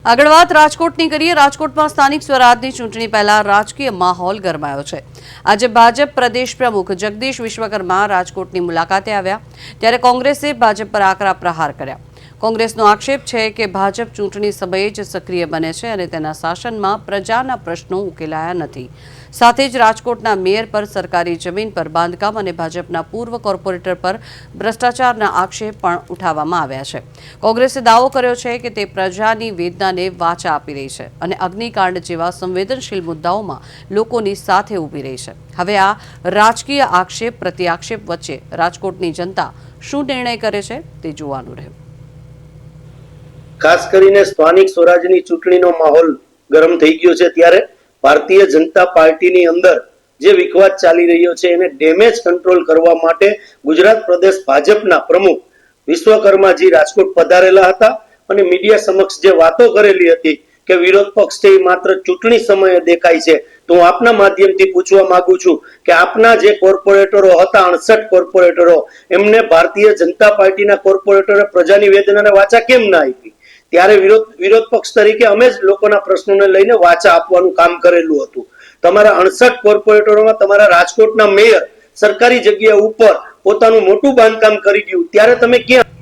આગળ વાત રાજકોટની કરીએ। રાજકોટમાં સ્થાનિક સ્વરાજની ચૂંટણી પહેલા રાજકીય માહોલ ગરમાયો છે। આજે ભાજપ પ્રદેશ પ્રમુખ જગદીશ વિશ્વકર્મા રાજકોટની મુલાકાતે આવ્યા, ત્યારે કોંગ્રેસે ભાજપ પર આકરા પ્રહાર કર્યા। કોંગ્રેસનો આક્ષેપ છે કે ભાજપ ચૂંટણી સમયે જ સક્રિય બને છે અને તેના શાસનમાં પ્રજાના પ્રશ્નો ઉકેલાયા નથી। સાથે જ રાજકોટના મેયર પર સરકારી જમીન પર બાંધકામ અને ભાજપના પૂર્વ કોર્પોરેટર પર ભ્રષ્ટાચારના આક્ષેપ પણ ઉઠાવવામાં આવ્યા છે। કોંગ્રેસે દાવો કર્યો છે કે તે પ્રજાની વેદનાને વાચા આપી રહી છે અને અગ્નિકાંડ જેવા સંવેદનશીલ મુદ્દાઓમાં લોકોની સાથે ઊભી રહી છે। હવે આ રાજકીય આક્ષેપ પ્રત્યાક્ષેપ વચ્ચે રાજકોટની જનતા શું નિર્ણય કરે છે તે જોવાનું રહ્યું। ખાસ કરીને સ્થાનિક સ્વરાજની ચૂંટણીનો માહોલ ગરમ થઈ ગયો છે, ત્યારે ભારતીય જનતા પાર્ટીની અંદર જે વિખવાદ ચાલી રહ્યો છે એને ડેમેજ કંટ્રોલ કરવા માટે ગુજરાત પ્રદેશ ભાજપના પ્રમુખ વિશ્વકર્માજી રાજકોટ પધારેલા હતા અને મીડિયા સમક્ષ જે વાતો કરેલી હતી કે વિરોધ પક્ષ છે માત્ર ચૂંટણી સમયે દેખાય છે, તો હું આપના માધ્યમથી પૂછવા માંગુ છું કે આપના જે કોર્પોરેટરો હતા 68 કોર્પોરેટરો, એમને ભારતીય જનતા પાર્ટીના કોર્પોરેટરે પ્રજાની વેદનાને વાચા કેમ ના આપી? ત્યારે વિરોધ પક્ષ તરીકે અમે જ લોકોના પ્રશ્નોને લઈને વાચા આપવાનું કામ કરેલું હતું। તમારા 68 કોર્પોરેટરોમાં તમારા રાજકોટના મેયર સરકારી જગ્યા ઉપર પોતાનું મોટું બાંધકામ કરી ગયું, ત્યારે તમે ક્યાં